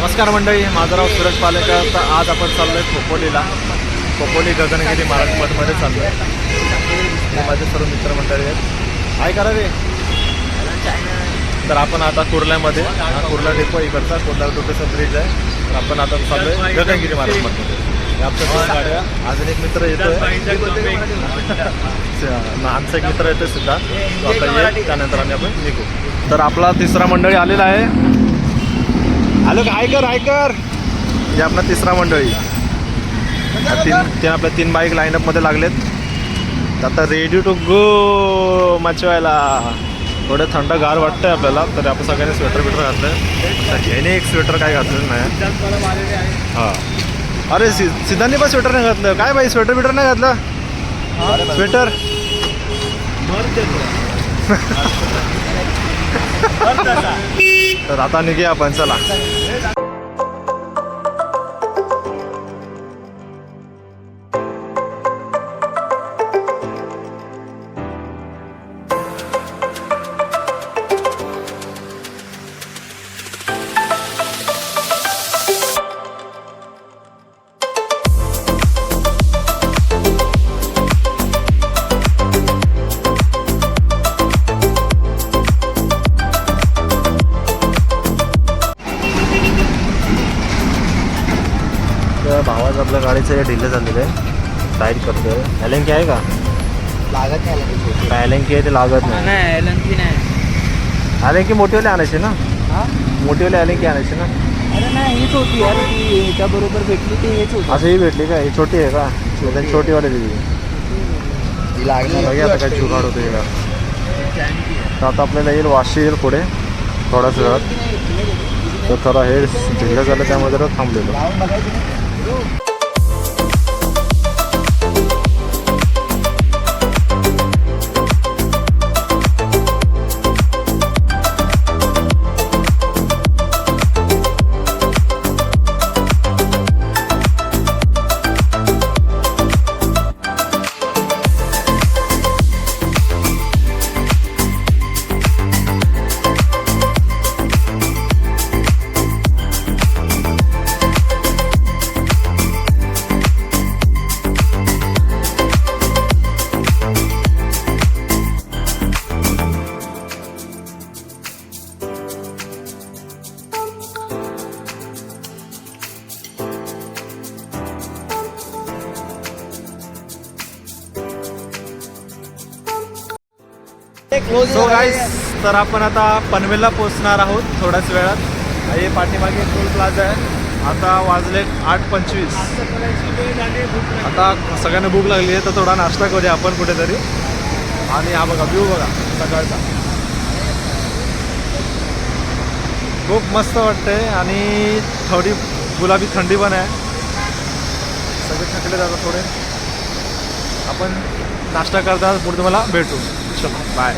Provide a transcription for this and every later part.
नमस्कार मंडळी, माझं नाव सुरज पालेकर. तर आज आपण चाललो आहे खोपोली गगनगिरी महाराज मठमध्ये चाललो आहे. माझे सर्व मित्रमंडळी आहेत. काय करा रे. तर आपण आता कुर्ल्यामध्ये, कुर्ला डेपो इकडचा कुर्ला डोकेचा ब्रिज आहे. तर आपण आता चाललो आहे गगनगिरी महाराज मठमध्ये. आमच्या दोन गाड्या, अजून एक मित्र येतोय, आमचा एक मित्र येतोय सुद्धा. त्यानंतर आम्ही आपण निघू. तर आपला तिसरा मंडळी आलेला आहे. हॅलो, ऐकर हे आपला तिसरा मंडळी. आपल्या 3 बाईक लाईनअपमध्ये लागलेत. आता रेडी टू गो मचवायला. थोडं थंड गार वाटतंय आपल्याला. तर आपण सगळ्यांनी स्वेटर बिटर घातलं. ह्याने एक स्वेटर काय घातलेलं नाही. हां, अरे सिद्धांनी पण स्वेटर नाही घातलं. काय बाई, स्वेटर बिटर नाही घातलं. स्वेटर तर आता निघूया आपण, चला. भावाच आपल्या गाडीचं ढिल्लं झालेलं आहे. टाईट करतोय. एलएनकी आहे का? लागत नाही. एलएनकी आहे ते लागत नाही. एलएनकी नाही. एलएनकी मोठीवाले आणायचे ना. मोठीवाले एलएनकी आणायचे ना. अरे नाही, हीच होती यार. ती ह्याच्याबरोबर भेटली ती हेच होती. असं ही भेटली का? ही छोटी आहे का? छोटीवाले दिली. आता काय जुगाड होते का. तर आता आपल्याला येईल वाशी येईल पुढे थोड्याच वेळात. तर थोडा हे ढिल्लं झालं त्यामुळे जरा थांबलेलो. सो गाईस, तर आपण आता पनवेलला पोहोचणार आहोत थोड्याच वेळात. हे पाठीमागे टोल प्लाझा आहे. आता वाजले 8:25. आता सगळ्यांना भूक लागली आहे, तर थोडा नाश्ता करूया आपण कुठेतरी. आणि हा बघा व्ह्यू बघा सकाळचा, खूप मस्त वाटतंय. आणि थोडी गुलाबी थंडी पण आहे. सगळे थकले जातात थोडे. आपण नाश्ता करता पुढे तुम्हाला भेटू. चलो बाय.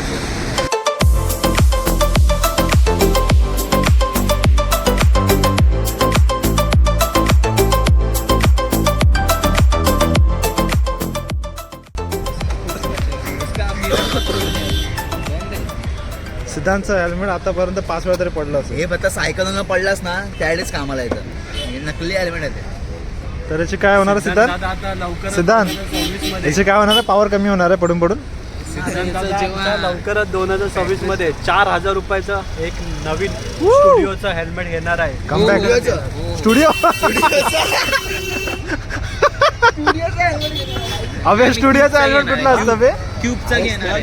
सिद्धांतचं हेल्मेट आतापर्यंत 5 वेळा तरी पडलं असेल. हे बता सायकलनं पडलास ना त्यावेळेस कामाला येतं. हे नकली हेल्मेट आहे ते. तर याची काय होणार आहे सिद्धांत? सिद्धांत याची काय होणार आहे? पॉवर कमी होणार आहे पडून पडून. लवकरच 2026 मध्ये 4,000 रुपयाचं एक नवीन स्टुडिओचं हेल्मेट घेणार आहे. Comeback studio. अबे स्टुडिओचा हेल्मेट कुठला असतं बे? क्यूबचा घेणार.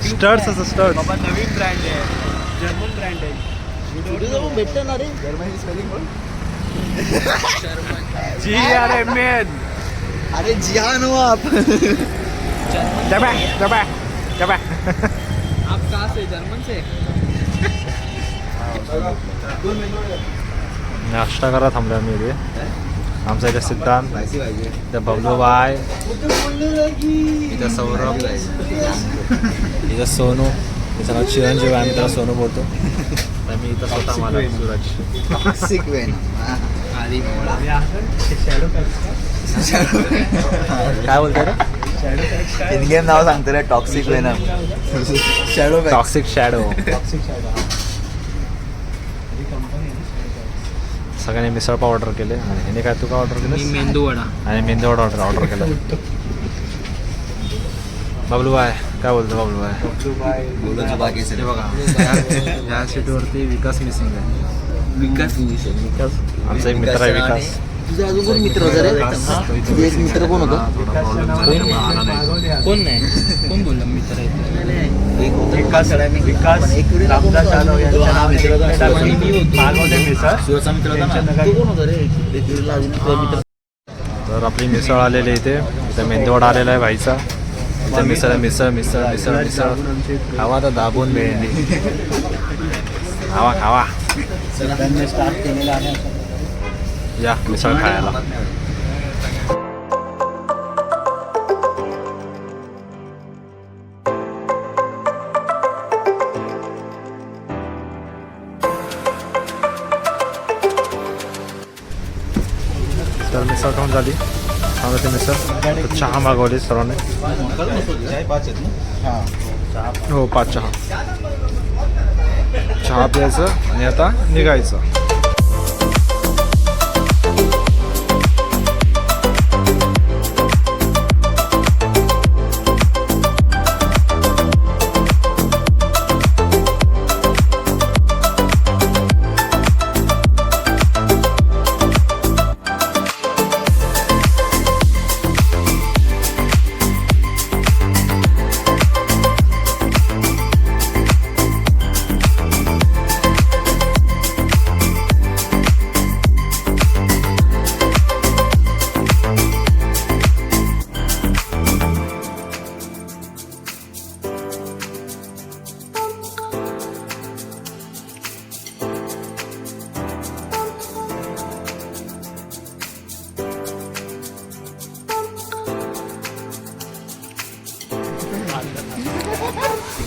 स्टड्स असं स्टड्स. बाबा नवीन ब्रँड आहे, जर्मन ब्रँड आहे. भेटतं ना रे. GRMN. अरे जिहान हो आप. आप कहाँ से? जर्मन से. नाश्ता करा थांबलो आम्ही इथे. आमचा इथे सिद्धांत, इथं बबलू बाय, इथं सौरभ, इथं सोनू, त्याचं नाव चिरंजीव, आम्ही त्याला सोनू बोलतो. तर मी इथं स्वतः मला सूरज. Toxic Wien. काय बोलतो रे? इन गेम नाव सांगतो रे, toxic venom. Shadow toxic shadow. सगळ्यांनी मिसळ पाव ऑर्डर केले आणि ह्याने काय तू काय ऑर्डर केलं? मेंदू वडा. आणि मेंदू वडा ऑर्डर केला. बबलू बाय काय बोलतो बबलू बाय? बोलायचं बाकी हे बघा या सीटवरती विकास मिसिंग आहे. विकास आमचा एक मित्र आहे विकास. तुझा अजून कोण मित्र होता रे? तुझा एक मित्र कोण होता? कोण नाही कोण बोलला मित्र आहे? एक होता विकास पण एक व्हिडिओ रामदास जाधव यांच्या मित्र होता. मागवले मिसळ. सुरतचा मित्र होता ना? तो कोण होता रे? एक व्हिडिओला अजून एक मित्र. तर आपली मिसळ आलेली इथे मेंदूवडा आलेला आहे भाईचा. इथे मिसळ मिसळ मिसळ मिसळ मिसळ खावा तर दाबून मिळेल. खावा खावा त्यांनी स्टार्ट केलेला आहे. या मिसळ खायला. तर मिसळ खाऊन झाली. सांगते मिसळ तर चहा मागवली सर्वांनी. हो 5 चहा. चहा प्यायचं आणि आता निघायचं.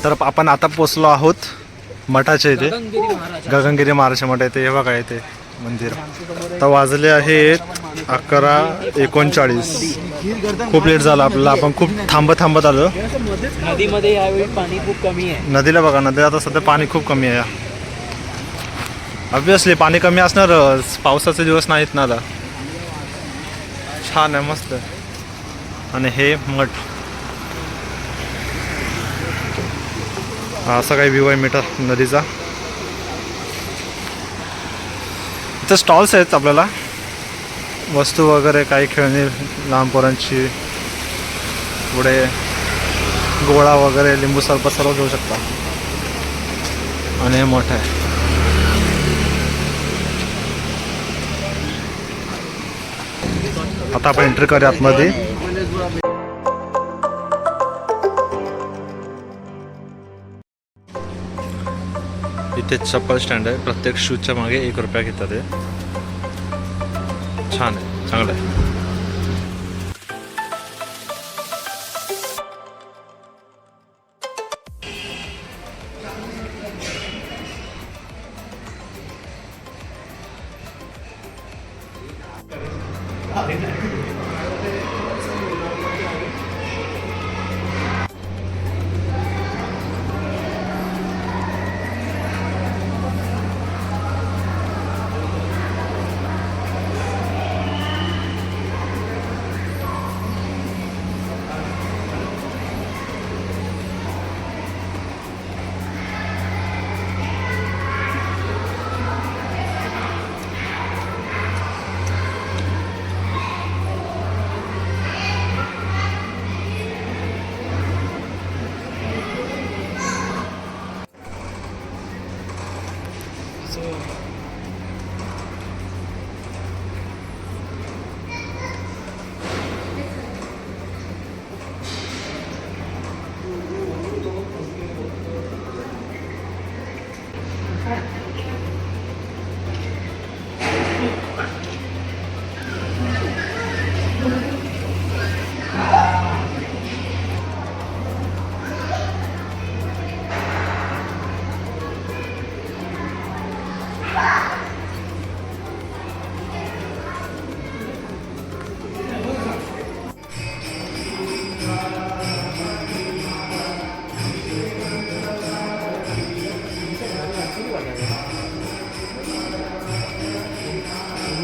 तर आपण आता पोचलो आहोत मठाच्या इथे. गगनगिरी महाराज मठ येते. हे बघा येते मंदिर. तर वाजले आहेत 11:39. खूप लेट झाला आपल्याला. आपण खूप थांबत आलो. नदीमध्ये यावेळी पाणी खूप कमी आहे. नदीला बघा नदीला आता सध्या पाणी खूप कमी आहे. ऑब्विसली पाणी कमी असणारच. पावसाचे दिवस नाहीत ना आता. छान आहे मस्त. आणि हे मठ असा काही व्ह्यू आहे मीटर नदीचा. इथं स्टॉल्स आहेत आपल्याला वस्तू वगैरे काही खेळणी लहान पोरांची. पुढे गोळा वगैरे लिंबू सरबत सर्व घेऊ शकता. आणि हे मोठं आहे. आता आपण एंट्री करूया आतमध्ये. इथे चप्पल स्टँड आहे. प्रत्येक शूजच्या मागे 1 रुपया घेतात. ते छान आहे चांगलं आहे.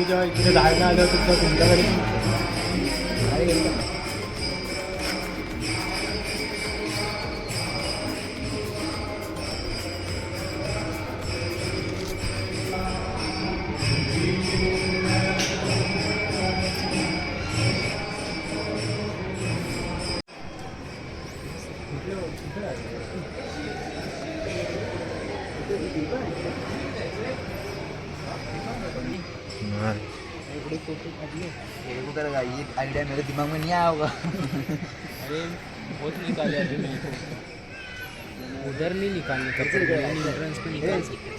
जेव्हा इकडे राहायला आलो होतो तेव्हा तुमच्याकडे ये आइडिया मेरे दिमाग में नहीं आया होगा. अरे बहुत निकाले अभी मेरे को उधर नहीं निकालने का एंट्रेंस पे निकाल सकते.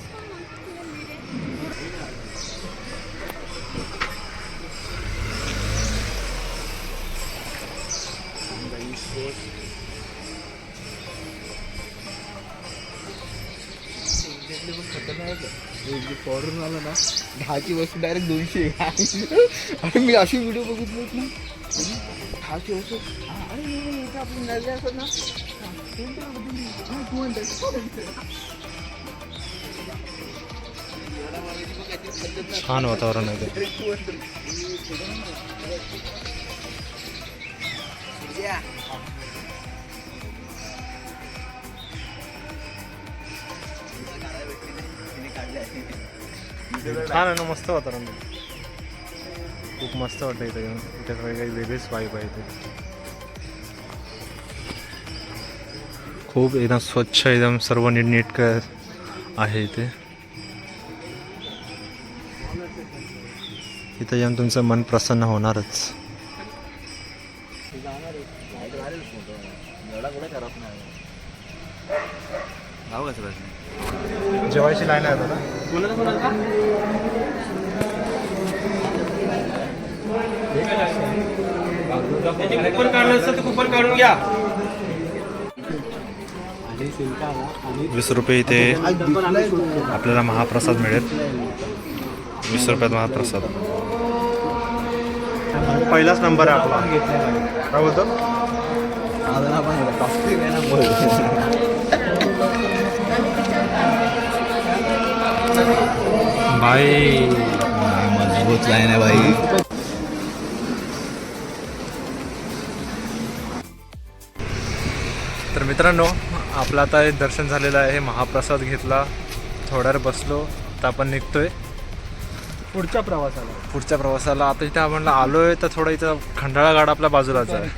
फॉर्डर आला ना 10ची वस्तू डायरेक्ट 200. अरे मी अशी व्हिडिओ बघितली ना 10ची वस्तू अरे आपली नजर असत ना छान वातावरण आहे ते. छान आहे ना, मस्त वातावरण आहे. खूप मस्त वाटतं इथे येऊन. इथे काही वेगळीच वाईब आहे इथे. खूप एकदम स्वच्छ, एकदम सर्व नीटनेटकं आहे इथे. इथे येऊन तुमचं मन प्रसन्न होणारच. जेवायची लाईन आहे आता. कुपर काढलं असतं तर कुपर काढून घ्या. 20 रुपये इथे आपल्याला महाप्रसाद मिळेल. 20 रुपयात महाप्रसाद. पहिलाच नंबर आहे आपला. काय बोलतो भाई? मजबूत लाईन आहे भाई. तर मित्रांनो, आपलं आता हे दर्शन झालेलं आहे. महाप्रसाद घेतला, थोड्या वेळ बसलो, तर आपण निघतोय पुढच्या प्रवासाला. आता इथे आपण आलोय तर थोडं इथं खंडाळा घाट आपल्या बाजूलाच आहे.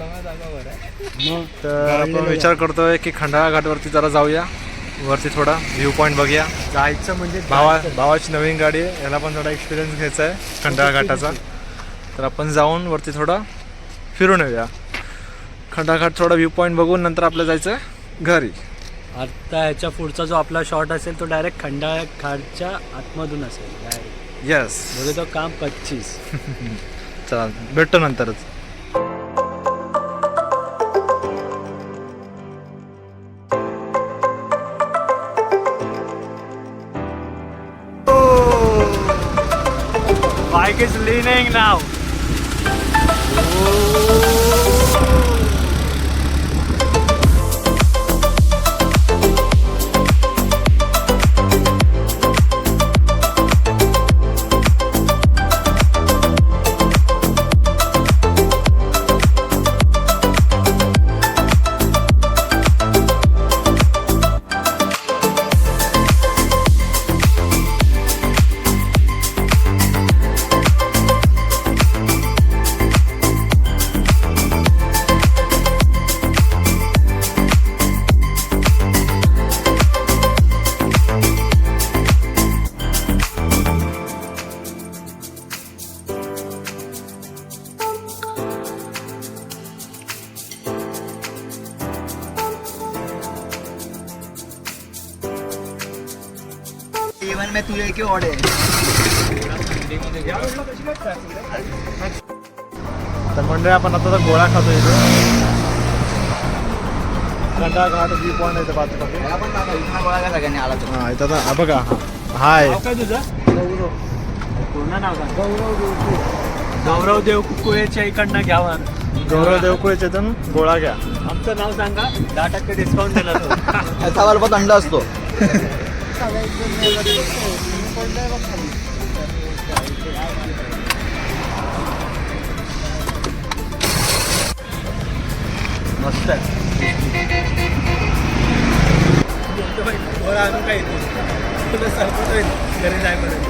तर आपण विचार करतोय की खंडाळा घाटवरती जरा जाऊया, वरती थोडा व्ह्यू पॉईंट बघूया. जायचं म्हणजे भावाची नवीन गाडी आहे, याला पण थोडा एक्सपिरियन्स घ्यायचा आहे खंडाळा घाटाचा. तर आपण जाऊन वरती थोडा फिरून येऊया. खंडाळा घाट थोडा व्ह्यू पॉईंट बघून नंतर आपल्याला जायचं आहे घरी. आता ह्याच्या पुढचा जो आपला शॉट असेल तो डायरेक्ट खंडाळा घाटच्या आतमधून असेल डायरेक्ट. येस, म्हणजे तो काम 25. चला भेटतो नंतरच. Bike is leaning now. Even में तुझे क्यों ऑर्डर तर मंडळी, आपण आता तर गोळा खातो इथे. खंडाळा घाट व्ह्यू पॉईंट आहे बाजूला. सगळ्यांनी आला तो. हां, इथं आता बघा. हाय, काय तुझं पूर्ण नाव का? गौरव देव कुकुळेच्या इकडनं घ्यावा. गौरव देवकुळेच्या इथून गोळा घ्या. आमचं नाव सांगा, 10% डिस्काउंट दिला तो. याचा वालपा थंड असतो. मस्त आहे. आणून काय येतो घरी जायपर्यंत